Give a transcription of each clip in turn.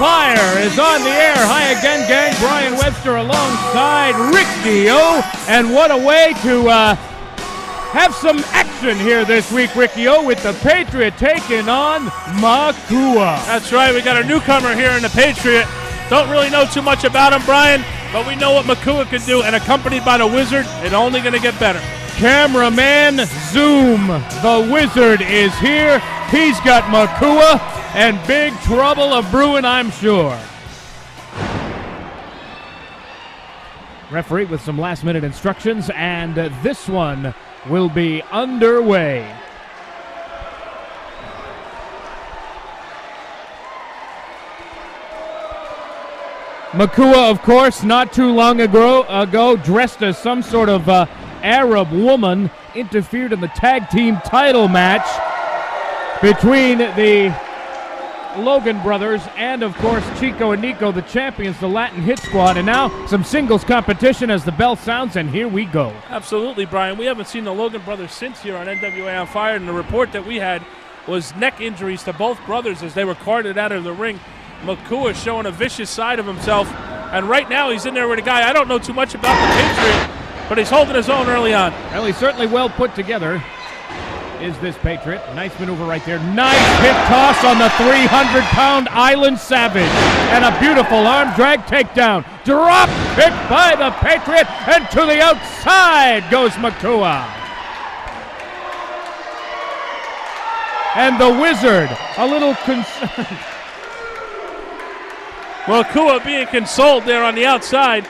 Fire is on the air. Hi again, gang. Brian Webster alongside Ricky O. And what a way to have some action here this week, Ricky O, with the Patriot taking on Makua. That's right. We got a newcomer here in the Patriot. Don't really know too much about him, Brian, but we know what Makua can do, and accompanied by the Wizard, it's only going to get better. Cameraman, zoom. The Wizard is here. He's got Makua and big trouble of brewing, I'm sure. Referee with some last-minute instructions, and this one will be underway. Makua, of course, not too long ago dressed as some sort of Arab woman, interfered in the tag team title match between the Logan brothers and, of course, Chico and Nico, the champions, the Latin Hit Squad. And now some singles competition as the bell sounds, and here we go. Absolutely, Brian. We haven't seen the Logan brothers since here on NWA On Fire, and the report that we had was neck injuries to both brothers as they were carted out of the ring. Makua showing a vicious side of himself, and right now he's in there with a guy I don't know too much about, the Patriot, but he's holding his own early on. Well, he's certainly well put together, is this Patriot. Nice maneuver right there. Nice hip toss on the 300-pound Island Savage. And a beautiful arm drag takedown. Drop kick by the Patriot, and to the outside goes Makua. And the Wizard, a little concerned. Makua being consoled there on the outside.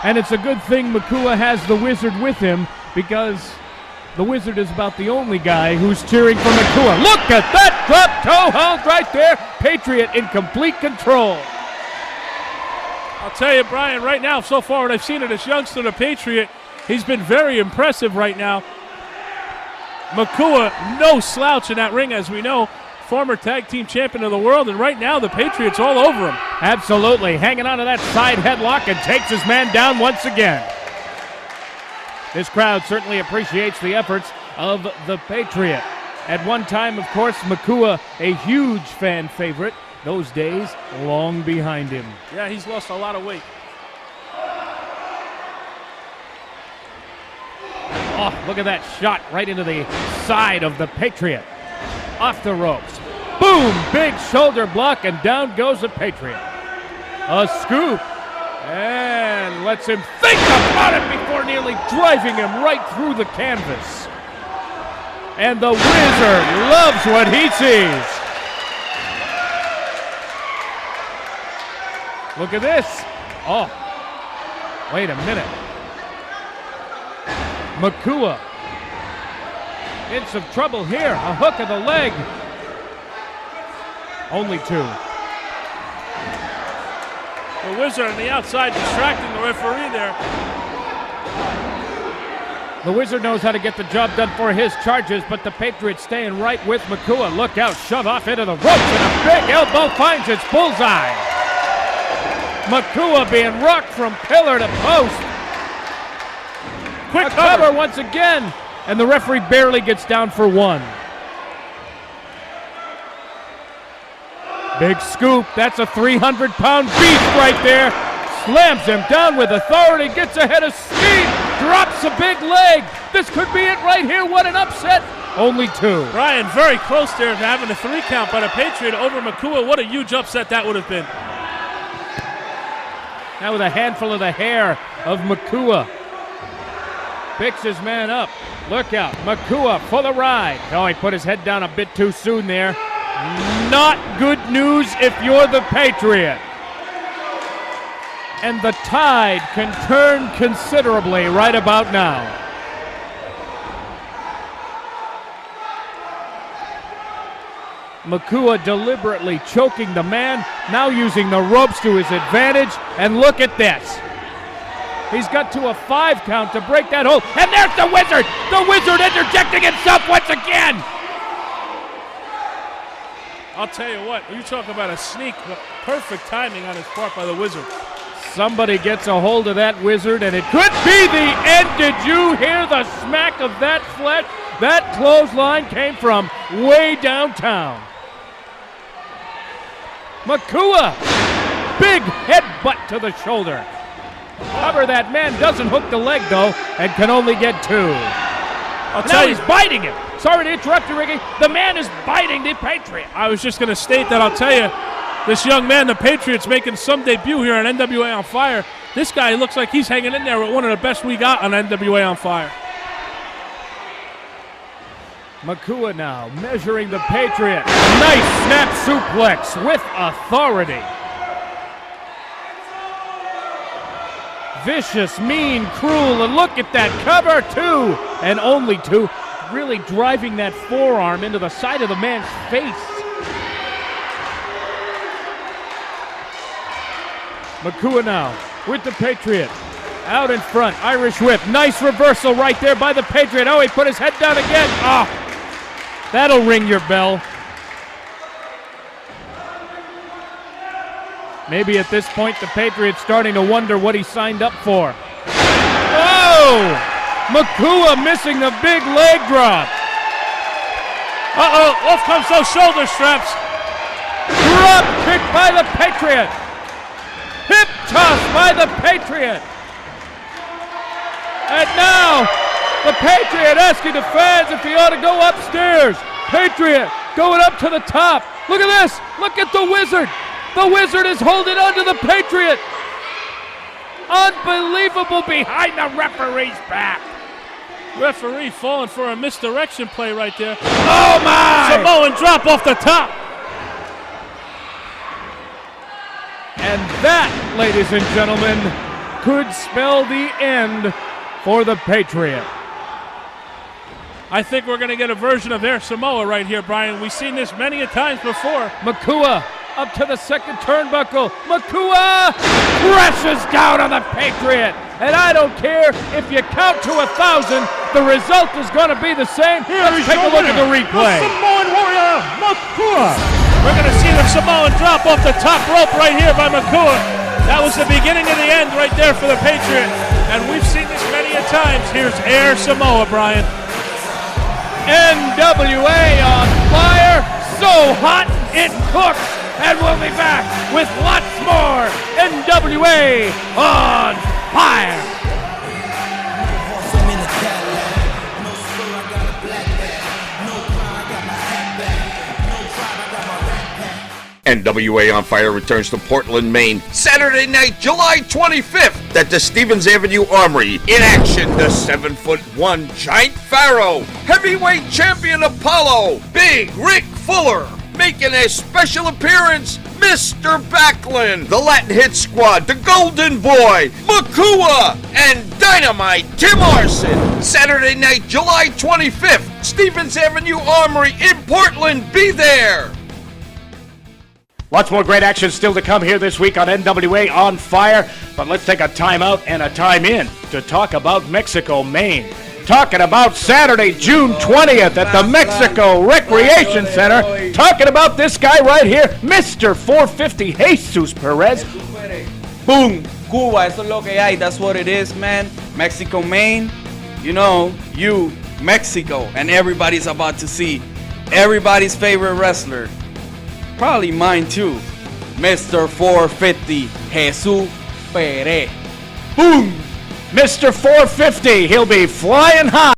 And it's a good thing Makua has the Wizard with him, because the Wizard is about the only guy who's cheering for Makua. Look at that drop toe hold right there. Patriot in complete control. I'll tell you, Brian, right now, so far what I've seen of this youngster, the Patriot, he's been very impressive right now. Makua, no slouch in that ring, as we know. Former tag team champion of the world, and right now the Patriot's all over him. Absolutely. Hanging on to that side headlock and takes his man down once again. This crowd certainly appreciates the efforts of the Patriot. At one time, of course, Makua, a huge fan favorite. Those days long behind him. Yeah, he's lost a lot of weight. Oh, look at that shot right into the side of the Patriot. Off the ropes. Boom! Big shoulder block, and down goes the Patriot. A scoop. And lets him think about it before nearly driving him right through the canvas. And the Wizard loves what he sees. Look at this. Oh, wait a minute. Makua in some trouble here. A hook of the leg. Only two. The Wizard on the outside distracting the referee there. The Wizard knows how to get the job done for his charges, but the Patriot staying right with Makua. Look out, shove off into the ropes, and a big elbow finds its bullseye. Makua being rocked from pillar to post. Quick cover once again, and the referee barely gets down for one. Big scoop. That's a 300-pound beast right there. Slams him down with authority, gets ahead of speed, drops a big leg. This could be it right here. What an upset. Only two. Brian, very close there to having a 3 count by the Patriot over Makua. What a huge upset that would have been. Now with a handful of the hair of Makua. Picks his man up. Look out. Makua for the ride. Oh, he put his head down a bit too soon there. Not good news if you're the Patriot. And the tide can turn considerably right about now. Makua deliberately choking the man, now using the ropes to his advantage, and look at this. He's got to a 5 count to break that hold, and there's the Wizard! The Wizard interjecting himself once again! I'll tell you what, you talk about a sneak, perfect timing on his part by the Wizard. Somebody gets a hold of that Wizard, and it could be the end. Did you hear the smack of that flesh? That clothesline came from way downtown. Makua, big headbutt to the shoulder. Cover that man, doesn't hook the leg though, and can only get 2. Now he's biting him. Sorry to interrupt you, Ricky. The man is biting the Patriot. I was just going to state that. I'll tell you, this young man, the Patriot's making some debut here on NWA On Fire. This guy looks like he's hanging in there with one of the best we got on NWA On Fire. Makua now measuring the Patriot. Nice snap suplex with authority. Vicious, mean, cruel, and look at that cover, 2, and only 2. Really driving that forearm into the side of the man's face. Makua now with the Patriot. Out in front, Irish whip. Nice reversal right there by the Patriot. Oh, he put his head down again. Oh, that'll ring your bell. Maybe at this point the Patriot's starting to wonder what he signed up for. Oh! Makua missing the big leg drop. Uh-oh, off comes those shoulder straps. Drop kick by the Patriot. Hip toss by the Patriot. And now, the Patriot asking the fans if he ought to go upstairs. Patriot going up to the top. Look at this. Look at the Wizard. The Wizard is holding on to the Patriot. Unbelievable behind the referee's back. Referee falling for a misdirection play right there. Oh, my! Samoan drop off the top. And that, ladies and gentlemen, could spell the end for the Patriot. I think we're going to get a version of Air Samoa right here, Brian. We've seen this many a times before. Makua up to the second turnbuckle. Makua crashes down on the Patriot. And I don't care if you count to 1,000, the result is going to be the same. Let's take a look at the replay. The Samoan warrior, Makua. We're going to see the Samoan drop off the top rope right here by Makua. That was the beginning of the end right there for the Patriot. And we've seen this many a times. Here's Air Samoa, Brian. NWA on fire, so hot it cooks, and we'll be back with lots more NWA on fire. NWA On Fire returns to Portland, Maine, Saturday night, July 25th, at the Stevens Avenue Armory. In action, the 7'1" Giant Pharaoh, heavyweight champion Apollo, Big Rick Fuller, making a special appearance, Mr. Backlund, the Latin Hit Squad, the Golden Boy, Makua, and Dynamite Tim Arson. Saturday night, July 25th, Stevens Avenue Armory in Portland. Be there. Lots more great action still to come here this week on NWA On Fire, but let's take a time out and a time in to talk about Mexico, Maine. Talking about Saturday, June 20th at the Mexico Recreation Center. Talking about this guy right here, Mr. 450, Jesus Perez. Boom! Cuba, eso es lo que hay. That's what it is, man. Mexico, Maine. You know, Mexico. And everybody's about to see everybody's favorite wrestler. Probably mine too. Mr. 450, Jesus Perez. Boom! Mr. 450, he'll be flying high.